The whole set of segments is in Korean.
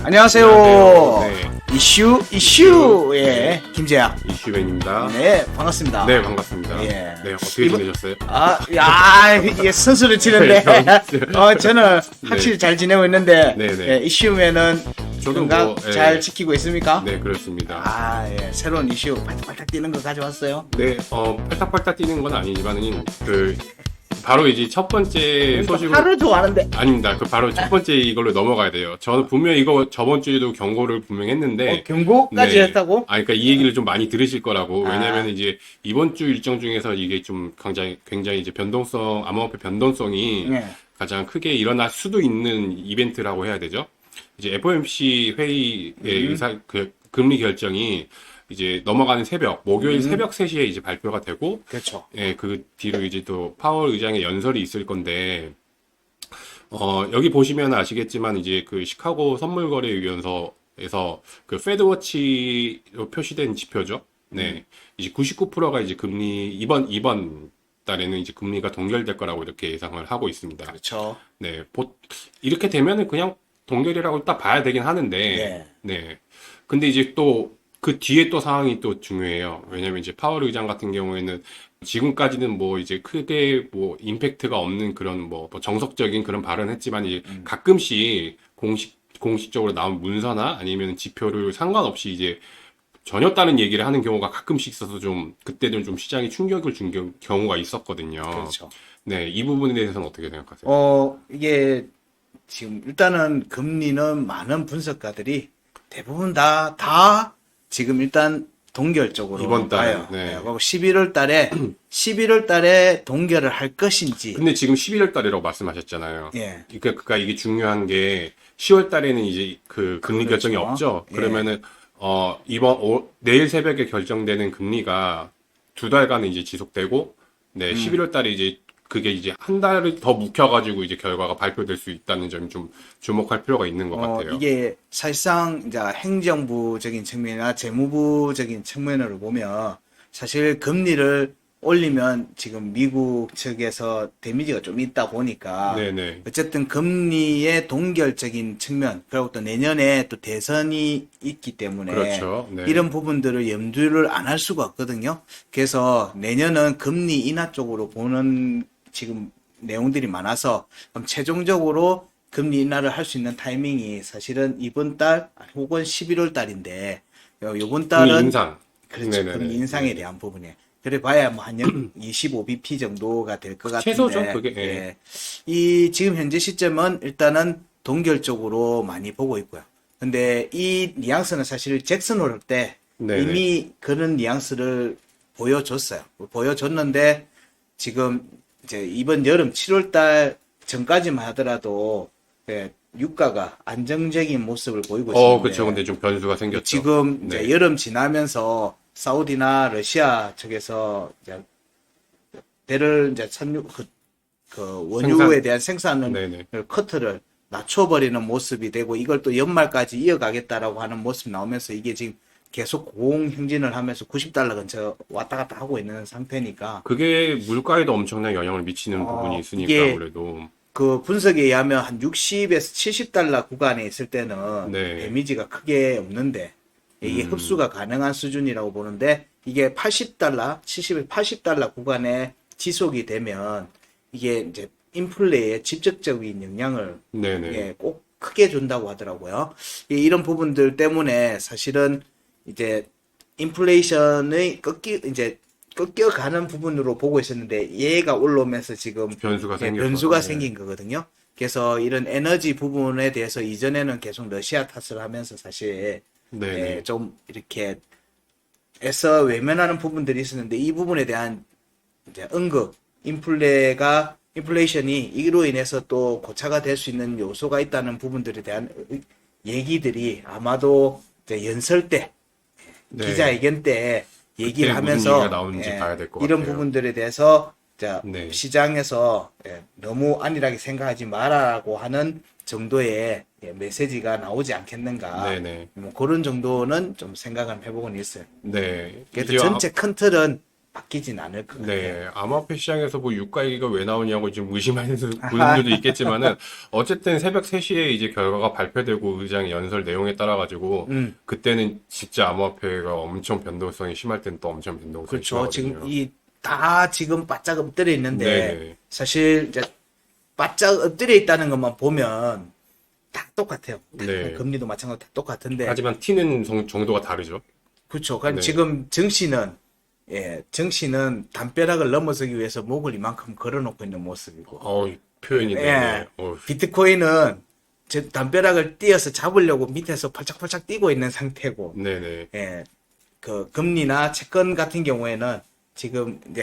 안녕하세요. 안녕하세요. 이슈 예 김재야. 이슈맨입니다. 네 반갑습니다. 네, 반갑습니다. 예. 네, 어떻게 이번- 지내셨어요? 야 이게 선수를 치는데 저는 확실히 잘 지내고 있는데 네, 네. 예, 이슈맨은 저도 건강 뭐, 예. 잘 지키고 있습니까? 네, 그렇습니다. 예. 새로운 이슈 팔딱팔딱 뛰는 거 가져왔어요. 네, 팔딱팔딱 뛰는 건 아니지만은 바로 이제 첫 번째 소식으로 하루 좋아하는데 아닙니다. 바로 첫 번째 이걸로 넘어가야 돼요. 저는 분명 이거 저번 주에도 경고를 분명히 했는데 경고까지 네. 했다고? 그러니까 이 얘기를 좀 많이 들으실 거라고. 아. 왜냐면 이제 이번 주 일정 중에서 이게 좀 굉장히 이제 암호화폐 변동성이 네. 가장 크게 일어날 수도 있는 이벤트라고 해야 되죠. 이제 FOMC 회의의 금리 결정이 이제 넘어가는 목요일 새벽 3시에 이제 발표가 되고, 그렇죠. 예, 그 뒤로 이제 또 파월 의장의 연설이 있을 건데, 여기 보시면 아시겠지만 이제 그 시카고 선물거래위원회에서 그 페드워치로 표시된 지표죠. 네. 이제 99%가 이제 이번 달에는 이제 금리가 동결될 거라고 이렇게 예상을 하고 있습니다. 그렇죠. 네. 이렇게 되면은 그냥 동결이라고 딱 봐야 되긴 하는데, 네. 네. 근데 이제 또 그 뒤에 또 상황이 또 중요해요. 왜냐면 이제 파월 의장 같은 경우에는 지금까지는 뭐 이제 크게 뭐 임팩트가 없는 그런 뭐 정석적인 그런 발언을 했지만 이제 가끔씩 공식적으로 나온 문서나 아니면 지표를 상관없이 이제 전혀 다른 얘기를 하는 경우가 가끔씩 있어서 좀 그때는 좀 시장에 충격을 준 경우가 있었거든요. 그렇죠. 네, 이 부분에 대해서는 어떻게 생각하세요? 이게 지금 일단은 금리는 많은 분석가들이 대부분 다 지금 일단 동결적으로 이번 달에, 봐요. 네. 그리고 11월 달에 동결을 할 것인지. 근데 지금 11월 달이라고 말씀하셨잖아요. 예. 그러니까 이게 중요한 게 10월 달에는 이제 그 금리 그렇죠. 결정이 없죠. 예. 그러면은 내일 새벽에 결정되는 금리가 2달간은 이제 지속되고, 네, 11월 달에 이제 그게 이제 한 달을 더 묵혀가지고 이제 결과가 발표될 수 있다는 점이 좀 주목할 필요가 있는 것 같아요. 이게 사실상 이제 행정부적인 측면이나 재무부적인 측면으로 보면 사실 금리를 올리면 지금 미국 측에서 데미지가 좀 있다 보니까 네네. 어쨌든 금리의 동결적인 측면 그리고 또 내년에 또 대선이 있기 때문에 그렇죠. 네. 이런 부분들을 염두를 안 할 수가 없거든요. 그래서 내년은 금리 인하 쪽으로 보는 지금 내용들이 많아서 그럼 최종적으로 금리 인하를 할 수 있는 타이밍이 사실은 이번 달 혹은 11월 달인데 이번 달은 금리 인상. 그렇죠. 네네네. 금리 인상에 대한 부분에 그래 봐야 뭐 한 25bp 정도가 될 것 같은데 최소죠, 그게. 예. 예. 이 지금 현재 시점은 일단은 동결적으로 많이 보고 있고요. 근데 이 뉘앙스는 사실 잭슨 홀 때 네네. 이미 그런 뉘앙스를 보여줬어요. 보여줬는데 지금 이제 이번 여름 7월 달 전까지만 하더라도 유가가 안정적인 모습을 보이고 있는데 그렇죠. 근데 좀 변수가 생겼죠. 지금 이제 네. 여름 지나면서 사우디나 러시아 측에서 이제 배를 이제 원유에 대한 생산을 네네. 커트를 낮춰버리는 모습이 되고 이걸 또 연말까지 이어가겠다라고 하는 모습이 나오면서 이게 지금 계속 고공행진을 하면서 90달러 근처 왔다 갔다 하고 있는 상태니까 그게 물가에도 엄청난 영향을 미치는 부분이 있으니까 이게 아무래도. 그 분석에 의하면 한 60에서 70달러 구간에 있을 때는 네. 데미지가 크게 없는데 이게 흡수가 가능한 수준이라고 보는데 이게 80달러, 70에서 80달러 구간에 지속이 되면 이게 이제 인플레에 직접적인 영향을 네네. 꼭 크게 준다고 하더라고요. 이런 부분들 때문에 사실은 이제 인플레이션의 꺾여가는 부분으로 보고 있었는데 얘가 올라오면서 지금 변수가 변수가 네. 생긴 거거든요. 그래서 이런 에너지 부분에 대해서 이전에는 계속 러시아 탓을 하면서 사실 네네. 좀 이렇게 애써 외면하는 부분들이 있었는데 이 부분에 대한 이제 인플레이션이 이로 인해서 또 고차가 될 수 있는 요소가 있다는 부분들에 대한 얘기들이 아마도 이제 연설 때 네. 기자회견 때 얘기를 그때 무슨 하면서 얘기가 나오는지 봐야 될것 이런 같아요. 부분들에 대해서 네. 시장에서 너무 안일하게 생각하지 마라라고 하는 정도의 메시지가 나오지 않겠는가. 네네. 뭐 그런 정도는 좀 생각을 해보고는 있어요. 네. 그래도 이제 전체 큰 틀은 바뀌진 않을 것 같아요. 네, 암호화폐 시장에서 뭐 유가 얘기가 왜 나오냐고 지금 의심하는 분들도 있겠지만은 어쨌든 새벽 3시에 이제 결과가 발표되고 의장 연설 내용에 따라 가지고 그때는 진짜 암호화폐가 엄청 변동성이 심할 때는 또 엄청 변동성이 그렇죠. 심하거든요. 지금 다 지금 바짝 엎드려 있는데 네네. 사실 이제 바짝 엎드려 있다는 것만 보면 다 똑같아요. 네. 금리도 마찬가지로 다 똑같은데. 하지만 튀는 정도가 다르죠. 그렇죠. 그럼 네. 지금 정씨는 담벼락을 넘어서기 위해서 목을 이만큼 걸어놓고 있는 모습이고, 이 표현이 예, 네. 비트코인은 저 담벼락을 띄어서 잡으려고 밑에서 팔짝팔짝 뛰고 있는 상태고, 네네. 예, 그 금리나 채권 같은 경우에는 지금 이제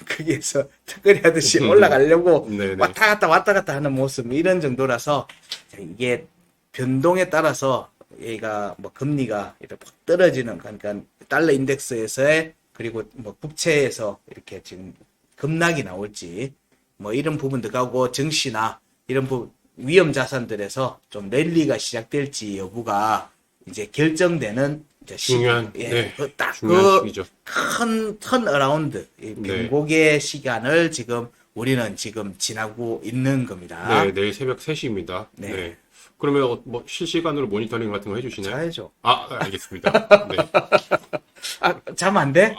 거기에서 턱걸이 하듯이 올라가려고 네네. 왔다 갔다 하는 모습 이런 정도라서 이게 변동에 따라서 얘가 뭐 금리가 이렇게 확 떨어지는 그러니까 달러 인덱스에서의 그리고 뭐 국채에서 이렇게 지금 급락이 나올지 뭐 이런 부분도 가고 증시나 이런 위험 자산들에서 좀 랠리가 시작될지 여부가 이제 결정되는 이제 중요한, 예, 네. 딱 중요한 시기죠. 큰 턴어라운드, 이 네. 변곡의 시간을 지금 우리는 지금 지나고 있는 겁니다. 네, 내일 새벽 3시입니다. 네. 네. 그러면 뭐 실시간으로 모니터링 같은 거 해주시나요? 자야죠. 알겠습니다. 네. 잠 안 돼?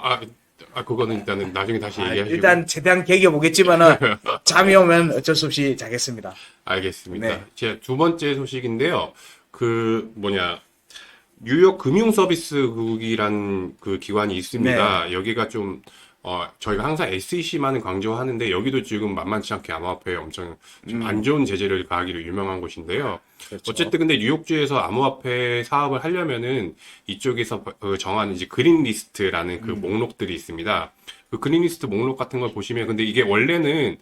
그거는 일단은 나중에 다시 얘기하시고. 일단 최대한 개겨보겠지만은 잠이 오면 어쩔 수 없이 자겠습니다. 알겠습니다. 네. 제 두 번째 소식인데요. 뉴욕 금융서비스국이란 그 기관이 있습니다. 여기가 좀, 저희가 항상 SEC만은 강조하는데, 여기도 지금 만만치 않게 암호화폐에 엄청 좀 안 좋은 제재를 가하기로 유명한 곳인데요. 그렇죠. 어쨌든 근데 뉴욕주에서 암호화폐 사업을 하려면은 이쪽에서 정한 이제 그린 리스트라는 그 목록들이 있습니다. 그 그린 리스트 목록 같은 걸 보시면 근데 이게 원래는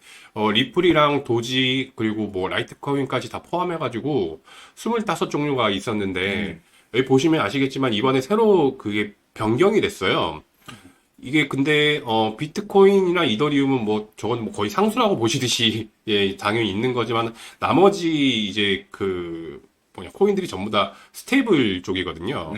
리플이랑 도지 그리고 뭐 라이트코인까지 다 포함해가지고 25종류가 있었는데 여기 보시면 아시겠지만 이번에 새로 그게 변경이 됐어요. 이게 근데 비트코인이나 이더리움은 뭐 저건 뭐 거의 상수라고 보시듯이 예 당연히 있는 거지만 나머지 이제 코인들이 전부 다 스테이블 쪽이거든요.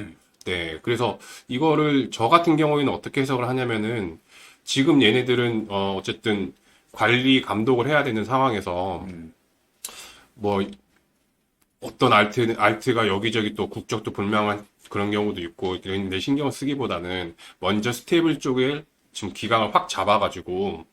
네, 그래서 이거를 저 같은 경우에는 어떻게 해석을 하냐면은 지금 얘네들은 어쨌든 관리 감독을 해야 되는 상황에서 뭐 어떤 알트가 여기저기 또 국적도 불명한 그런 경우도 있고 이런데 신경 쓰기보다는 먼저 스테이블 쪽에 지금 기강을 확 잡아가지고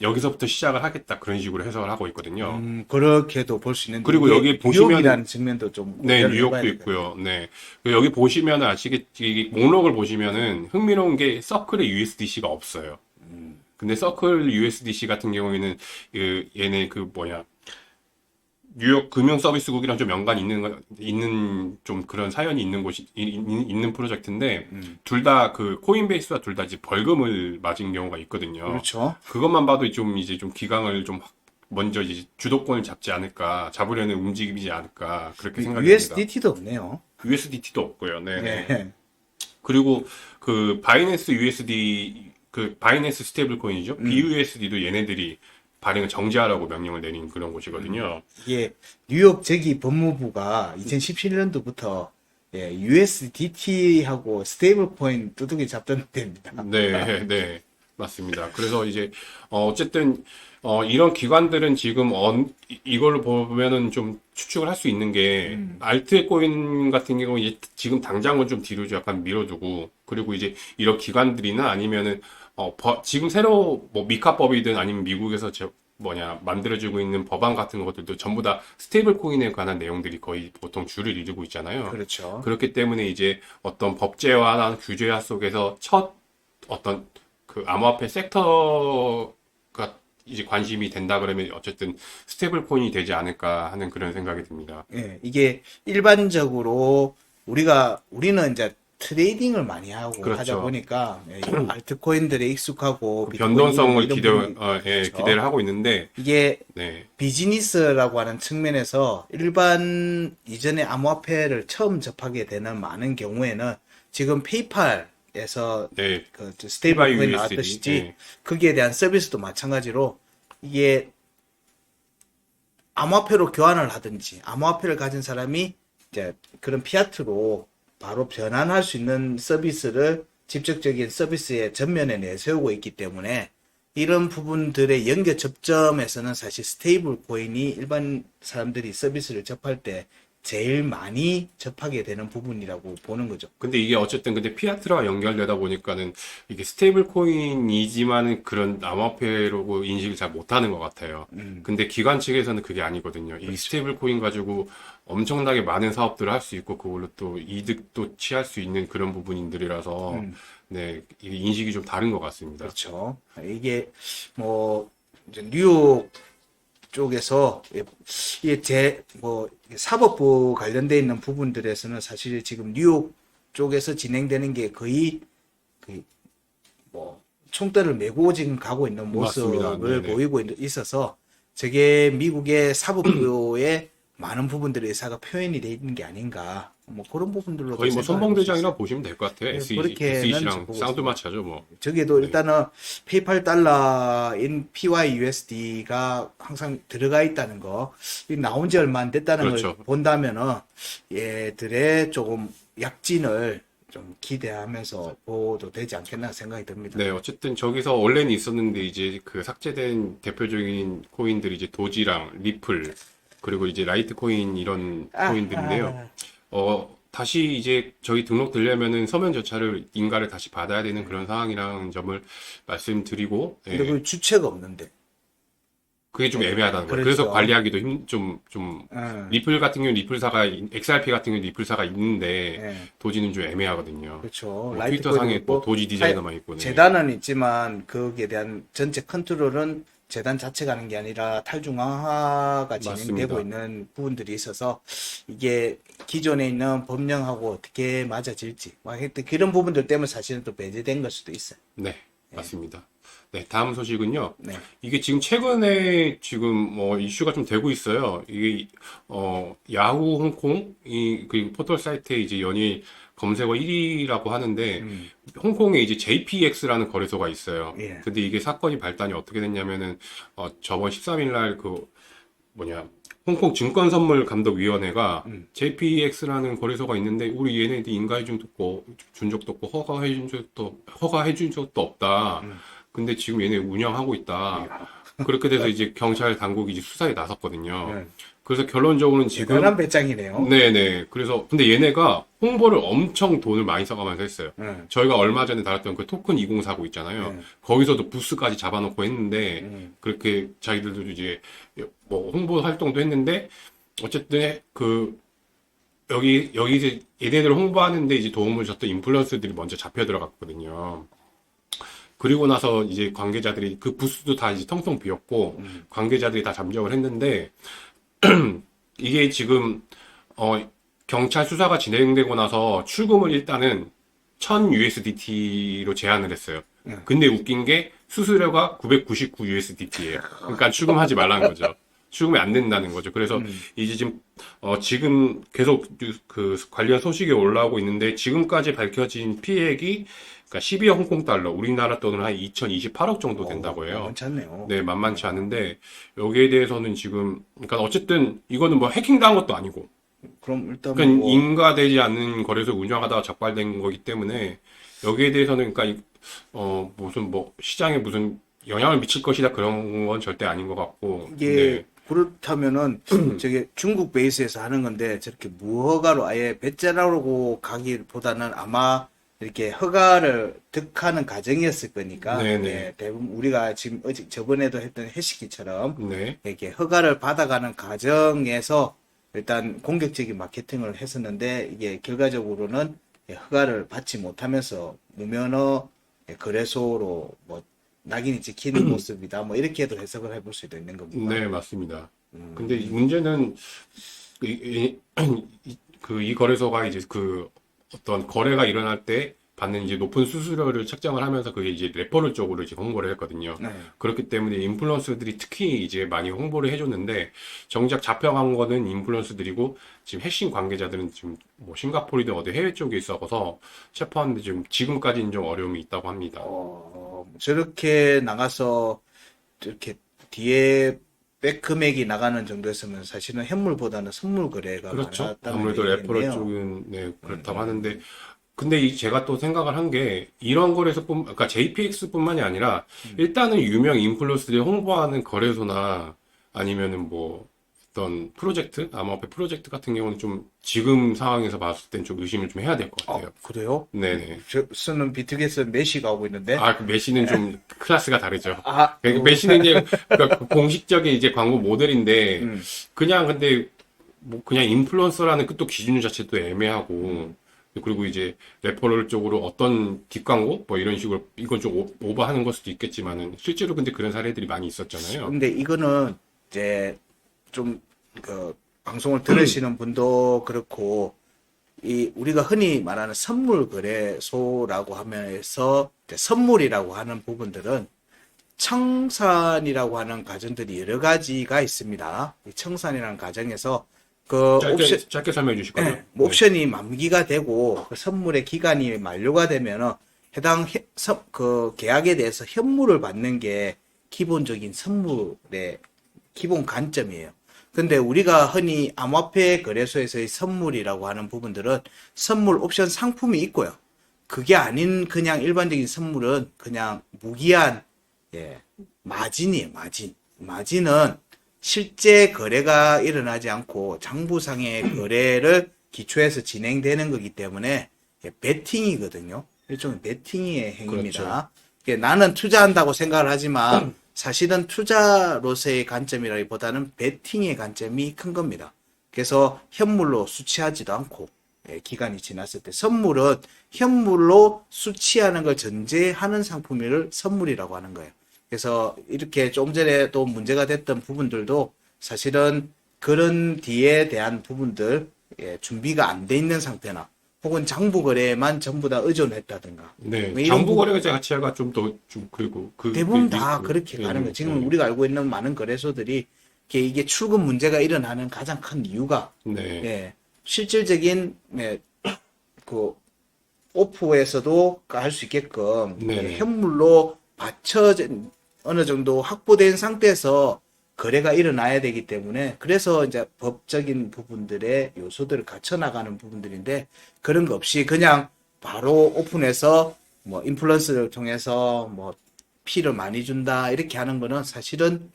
여기서부터 시작을 하겠다 그런 식으로 해석을 하고 있거든요. 그렇게도 볼 수 있는데 그리고 이게 여기 보시면 뉴욕이라는 측면도 좀 네, 고려를 뉴욕도 해봐야 있고요. 네. 그리고 여기 보시면 아시겠지, 목록을 보시면은 흥미로운 게 서클에 USDC가 없어요. 근데 서클 USDC 같은 경우에는 얘네 뉴욕 금융서비스국이랑 좀 연관이 있는 좀 그런 사연이 있는 있는 프로젝트인데, 둘 다 코인베이스와 둘 다 이제 벌금을 맞은 경우가 있거든요. 그렇죠. 그것만 봐도 좀 기강을 좀 먼저 이제 주도권을 잡으려는 움직임이지 않을까, 그렇게 생각이 듭니다. USDT도 없네요. USDT도 없고요. 네. 네. 그리고 바이낸스 USD, 바이낸스 스테이블 코인이죠. BUSD도 얘네들이 발행을 정지하라고 명령을 내린 그런 곳이거든요. 이게 뉴욕 저기 법무부가 2017년도부터 USDT하고 스테이블 코인 두둑이 잡던 데입니다. 네, 네, 맞습니다. 그래서 이제 어쨌든 이런 기관들은 지금 이걸 보면은 좀 추측을 할 수 있는 게 알트코인 같은 경우 이제 지금 당장은 좀 뒤로 약간 밀어두고 그리고 이제 이런 기관들이나 아니면은 지금 새로 뭐 미카법이든 아니면 미국에서 만들어지고 있는 법안 같은 것들도 전부 다 스테이블 코인에 관한 내용들이 거의 보통 주를 이루고 있잖아요. 그렇죠. 그렇기 때문에 이제 어떤 법제화나 규제화 속에서 첫 어떤 암호화폐 섹터가 이제 관심이 된다 그러면 어쨌든 스테이블 코인이 되지 않을까 하는 그런 생각이 듭니다. 예, 이게 일반적으로 우리는 이제 트레이딩을 많이 하고 그렇죠. 하다 보니까 알트코인들에 익숙하고 변동성을 이런 부분이 그렇죠. 기대를 하고 있는데 이게 네. 비즈니스라고 하는 측면에서 일반 이전에 암호화폐를 처음 접하게 되는 많은 경우에는 지금 페이팔에서 네. 스테이블 코인 USD, 나왔듯이 네. 거기에 대한 서비스도 마찬가지로 이게 암호화폐로 교환을 하든지 암호화폐를 가진 사람이 이제 그런 피아트로 바로 변환할 수 있는 서비스를 직접적인 서비스의 전면에 내세우고 있기 때문에 이런 부분들의 연결 접점에서는 사실 스테이블 코인이 일반 사람들이 서비스를 접할 때 제일 많이 접하게 되는 부분이라고 보는 거죠. 근데 이게 어쨌든 근데 피아트랑 연결되다 보니까는 이게 스테이블 코인이지만은 그런 암호화폐로 인식을 잘 못하는 것 같아요. 근데 기관 측에서는 그게 아니거든요. 이 스테이블 코인 가지고 엄청나게 많은 사업들을 할 수 있고 그걸로 또 이득도 취할 수 있는 그런 부분들이라서 네, 이게 인식이 좀 다른 것 같습니다. 그렇죠. 이게 뭐 이제 뉴욕 쪽에서 이게 뭐 사법부 관련돼 있는 부분들에서는 사실 지금 뉴욕 쪽에서 진행되는 게 거의 뭐 총대를 메고 지금 가고 있는 맞습니다. 모습을 네네. 보이고 있어서 저게 미국의 사법부의 많은 부분들의 의사가 표현이 돼 있는 게 아닌가 뭐 그런 부분들로 거의 뭐 선봉대장이라고 보시면 될 것 같아요. 네, SEC, 그렇게는 SEC랑 보고 쌍두마차죠, 뭐. 저기에도 네. 일단은 페이팔 달러인 PYUSD가 항상 들어가 있다는 거, 이 나온 지 얼마 안 됐다는 그렇죠. 걸 본다면은 얘들의 조금 약진을 좀 기대하면서 보도 되지 않겠나 생각이 듭니다. 네, 어쨌든 저기서 원래는 있었는데 이제 그 삭제된 대표적인 코인들이 이제 도지랑 리플 그리고 이제 라이트코인 이런 코인들인데요. 다시 이제 저희 등록되려면은 서면 절차를 인가를 다시 받아야 되는 그런 상황이라는 점을 말씀드리고, 예, 근데 그 주체가 없는데. 그게 좀 애매하다는 거예요. 그렇죠. 그래서 관리하기도 좀, 음. 리플 같은 경우는 XRP 같은 경우는 리플사가 있는데, 예. 도지는 좀 애매하거든요. 그렇죠. 뭐 라이트 트위터 코인도 상에 뭐 있고, 도지 디자이너만 있고, 네. 재단은 있지만 거기에 대한 전체 컨트롤은 재단 자체가 하는 게 아니라 탈중앙화가 진행되고 맞습니다. 있는 부분들이 있어서 이게 기존에 있는 법령하고 어떻게 맞아질지 막 하여튼 그런 부분들 때문에 사실은 또 배제된 걸 수도 있어요. 네, 맞습니다. 네, 다음 소식은요. 네. 이게 지금 최근에 지금 뭐 이슈가 좀 되고 있어요. 이게 야후 홍콩 그 포털 사이트에 이제 연일 검색어 1위라고 하는데 홍콩에 이제 JPX라는 거래소가 있어요. 예. 근데 이게 사건이 발단이 어떻게 됐냐면은 저번 13일 날 홍콩 증권선물감독위원회가 JPX라는 거래소가 있는데 우리 얘네들 인가해준 적도 없고 준 적도 없고 허가해준 적도 없다. 근데 지금 얘네 운영하고 있다. 그렇게 돼서 이제 경찰 당국이 이제 수사에 나섰거든요. 네. 그래서 결론적으로는 지금 대단한 배짱이네요. 네네. 그래서 근데 얘네가 홍보를 엄청 돈을 많이 써가면서 했어요. 네. 저희가 얼마 전에 다뤘던 그 토큰 2049 있잖아요. 네. 거기서도 부스까지 잡아놓고 했는데 그렇게 자기들도 이제 뭐 홍보 활동도 했는데 어쨌든 여기서 얘네들 홍보하는데 이제 도움을 줬던 인플루언서들이 먼저 잡혀 들어갔거든요. 그리고 나서 이제 관계자들이 그 부스도 다 이제 텅텅 비었고 관계자들이 다 잠적을 했는데 이게 지금 경찰 수사가 진행되고 나서 출금을 일단은 1000 USDT로 제한을 했어요. 근데 웃긴 게 수수료가 999 USDT예요. 그러니까 출금하지 말라는 거죠. 출금이 안 된다는 거죠. 그래서 이제 지금 계속 그 관련 소식이 올라오고 있는데 지금까지 밝혀진 피해액이 그러니까 12억 홍콩 달러, 우리나라 돈으로 한 2028억 정도 된다고 해요. 괜찮네요. 네, 만만치 않은데 여기에 대해서는 지금 그러니까 어쨌든 이거는 뭐 해킹당한 것도 아니고 그럼 일단 그러니까 뭐 인가되지 않는 거래소 운영하다가 적발된 거기 때문에 여기에 대해서는 그러니까 무슨 뭐 시장에 무슨 영향을 미칠 것이다 그런 건 절대 아닌 것 같고 이게 네. 그렇다면은 저게 중국 베이스에서 하는 건데 저렇게 무허가로 아예 배째라고 가기보다는 아마 이렇게 허가를 득하는 과정이었을 거니까 네네. 예, 대부분 우리가 지금 저번에도 했던 해시기처럼 네. 이렇게 허가를 받아가는 과정에서 일단 공격적인 마케팅을 했었는데 이게 결과적으로는 허가를 받지 못하면서 무면허 거래소로 뭐 낙인이 찍히는 모습이다. 뭐 이렇게도 해석을 해볼 수도 있는 겁니다. 네, 맞습니다. 근데 문제는 이 거래소가 이제 그 어떤 거래가 일어날 때 받는 이제 높은 수수료를 책정을 하면서 그게 이제 레퍼럴 쪽으로 이제 홍보를 했거든요. 네. 그렇기 때문에 인플루언서들이 특히 이제 많이 홍보를 해줬는데 정작 잡혀간 거는 인플루언서들이고 지금 핵심 관계자들은 지금 뭐 싱가포르든 어디 해외 쪽에 있어서 체포하는데 지금까지는 좀 어려움이 있다고 합니다. 저렇게 나가서 이렇게 뒤에 백 금액이 나가는 정도였으면 사실은 현물보다는 선물 거래가 그렇죠. 많았다는 아무래도 얘기겠네요. 레퍼럴 쪽은 네, 그렇다고 하는데 근데 제가 또 생각을 한 게 이런 그러니까 JPX뿐만이 아니라 일단은 유명 인플루언서들이 홍보하는 거래소나 아니면은 뭐 어떤 프로젝트, 암호화폐 프로젝트 같은 경우는 좀 지금 상황에서 봤을 땐 좀 의심을 좀 해야 될 것 같아요. 그래요? 네네. 저 쓰는 비트겟은 메시가 하고 있는데. 그 메시는 좀 클래스가 다르죠. 아, 그러니까 메시는 이제 그러니까 공식적인 이제 광고 모델인데 그냥 근데 뭐 그냥 인플루언서라는 그 또 기준 자체도 애매하고 그리고 이제 레퍼럴 쪽으로 어떤 뒷광고 뭐 이런 식으로 이건 좀 오버하는 걸 수도 있겠지만은 실제로 근데 그런 사례들이 많이 있었잖아요. 근데 이거는 이제 좀 그 방송을 들으시는 분도 그렇고 이 우리가 흔히 말하는 선물 거래소라고 하면서 이제 선물이라고 하는 부분들은 청산이라고 하는 과정들이 여러 가지가 있습니다. 이 청산이라는 과정에서 그 짧게 설명해 주실 거죠? 뭐 옵션이 만기가 되고 그 선물의 기간이 만료가 되면은 해당 그 계약에 대해서 현물을 받는 게 기본적인 선물의 기본 관점이에요. 근데 우리가 흔히 암호화폐 거래소에서의 선물이라고 하는 부분들은 선물 옵션 상품이 있고요. 그게 아닌 그냥 일반적인 선물은 그냥 무기한 마진이에요, 마진. 마진은 실제 거래가 일어나지 않고 장부상의 거래를 기초해서 진행되는 거기 때문에 베팅이거든요. 일종의 베팅의 행위입니다. 나는 투자한다고 생각을 하지만 사실은 투자로서의 관점이라기보다는 베팅의 관점이 큰 겁니다. 그래서 현물로 수취하지도 않고 기간이 지났을 때 선물은 현물로 수취하는 걸 전제하는 상품을 선물이라고 하는 거예요. 그래서 이렇게 좀 전에 또 문제가 됐던 부분들도 사실은 그런 뒤에 대한 부분들 준비가 안 돼 있는 상태나 혹은 장부 거래에만 전부 다 의존했다든가. 네, 뭐 이런 장부 거래 자체가 좀 그리고 대부분 다 그렇게 가는 거예요. 지금 우리가 알고 있는 많은 거래소들이 이게 출금 문제가 일어나는 가장 큰 이유가 실질적인 그 오프에서도 할 수 있게끔 현물로 받쳐진 어느 정도 확보된 상태에서 거래가 일어나야 되기 때문에 그래서 이제 법적인 부분들의 요소들을 갖춰 나가는 부분들인데 그런 거 없이 그냥 바로 오픈해서 뭐 인플루언서를 통해서 뭐 피를 많이 준다 이렇게 하는 거는 사실은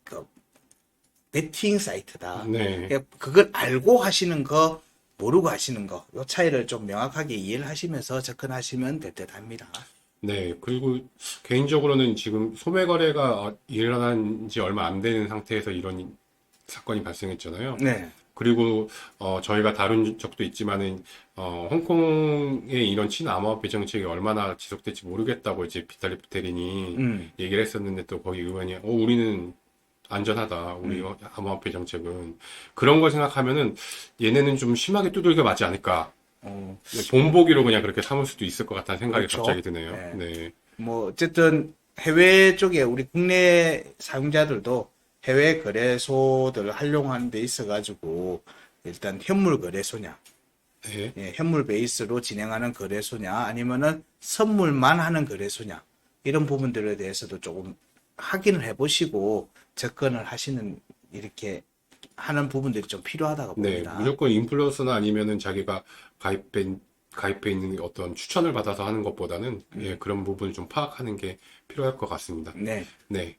그 베팅 사이트다. 그걸 알고 하시는 거 모르고 하시는 거 이 차이를 좀 명확하게 이해를 하시면서 접근하시면 될 듯 합니다. 네, 그리고 개인적으로는 지금 소매 거래가 일어난 지 얼마 안 되는 상태에서 이런 사건이 발생했잖아요. 네. 그리고 저희가 다룬 적도 있지만은 홍콩의 이런 친암호화폐 정책이 얼마나 지속될지 모르겠다고 이제 비탈리 부테린이 얘기를 했었는데 또 거기 의원이 우리는 안전하다. 우리 암호화폐 정책은 그런 걸 생각하면은 얘네는 좀 심하게 두들겨 맞지 않을까. 본보기로 그냥 그렇게 삼을 수도 있을 것 같다는 생각이 그렇죠. 갑자기 드네요. 네. 뭐 어쨌든 해외 쪽에 우리 국내 사용자들도 해외 거래소들을 활용하는 데 있어 가지고 일단 현물 거래소냐, 현물 베이스로 진행하는 거래소냐, 아니면은 선물만 하는 거래소냐 이런 부분들에 대해서도 조금 확인을 해보시고 접근을 하시는 이렇게 하는 부분들이 좀 필요하다고 봅니다. 무조건 인플루언서나 아니면은 자기가 가입해 있는 어떤 추천을 받아서 하는 것보다는 그런 부분을 좀 파악하는 게 필요할 것 같습니다. 네.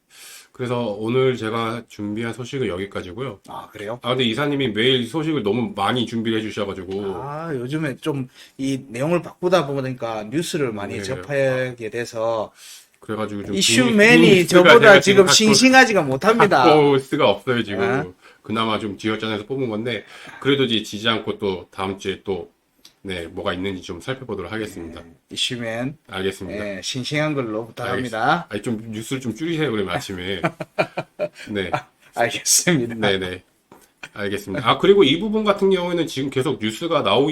그래서 오늘 제가 준비한 소식은 여기까지고요. 아, 그래요? 근데 이사님이 매일 소식을 너무 많이 준비를 해주셔가지고. 요즘에 좀 이 내용을 바꾸다 보니까 뉴스를 많이 접하게 돼서 그래가지고 좀 이슈맨이 저보다 지금 싱싱하지가 못합니다. 갖고 올 수가 없어요 지금. 그나마 좀 뒷전에서 뽑은 건데 그래도 지지 않고 또 다음 주에 또 뭐가 있는지 좀 살펴보도록 하겠습니다. 이슈맨. 알겠습니다. 싱싱한 걸로 부탁합니다. 좀 뉴스를 좀 줄이세요 그러면 아침에. 네. 알겠습니다. 네네. 알겠습니다. 그리고 이 부분 같은 경우에는 지금 계속 뉴스가 나오고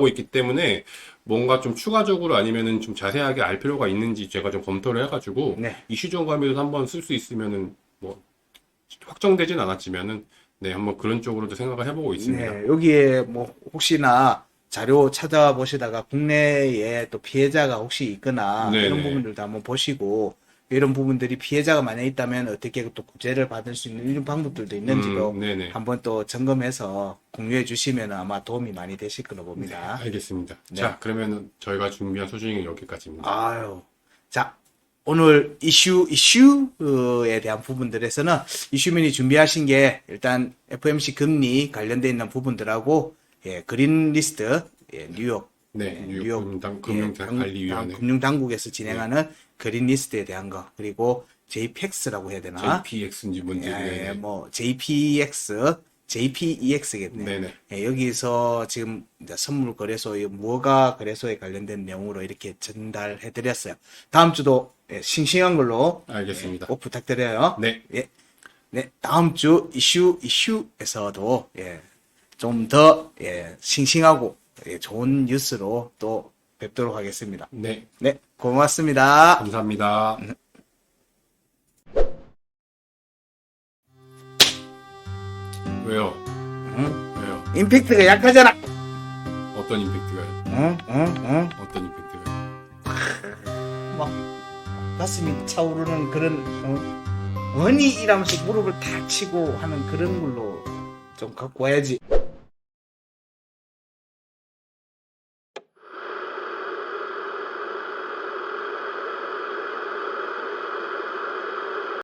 있기 때문에 뭔가 좀 추가적으로 아니면은 좀 자세하게 알 필요가 있는지 제가 좀 검토를 해가지고 이슈 정감에도 한번 쓸 수 있으면은 뭐 확정되진 않았지만은 한번 그런 쪽으로도 생각을 해보고 있습니다. 여기에 뭐 혹시나 자료 찾아보시다가 국내에 또 피해자가 혹시 있거나 이런 부분들도 한번 보시고 이런 부분들이 피해자가 만약 있다면 어떻게 또 구제를 받을 수 있는 이런 방법들도 있는지도 네네. 한번 또 점검해서 공유해 주시면 아마 도움이 많이 되실 거로 봅니다. 알겠습니다. 네. 자, 그러면은 저희가 준비한 소중이는 여기까지입니다. 아유. 자, 오늘 이슈에 대한 부분들에서는 이슈민이 준비하신 게 일단 FOMC 금리 관련돼 있는 부분들하고 예, 그린 리스트, 예, 뉴욕 네, 뉴욕 뉴욕 금융관리위원회 금융당국에서 진행하는 그린 리스트에 대한 거 그리고 JPEX라고 해야 되나? JPX인지 뭔지 예, 네. 뭐 JPEX, JPEX겠네요. 네네. 예, 여기서 지금 이제 선물 거래소, 무허가 거래소에 관련된 내용으로 이렇게 전달해 드렸어요. 다음 주도 예, 싱싱한 걸로 알겠습니다. 예, 꼭 부탁드려요. 네. 예. 네, 다음 주 이슈에서도 예, 좀 더 예, 싱싱하고 예, 좋은 뉴스로 또 뵙도록 하겠습니다. 네. 네, 고맙습니다. 감사합니다. 왜요? 응? 왜요? 임팩트가 약하잖아. 어떤 임팩트가요? 응? 응? 응? 어떤 임팩트가요? 막 가슴이 차오르는 그런 원이 이라면서 무릎을 탁 치고 하는 그런 걸로 좀 갖고 와야지.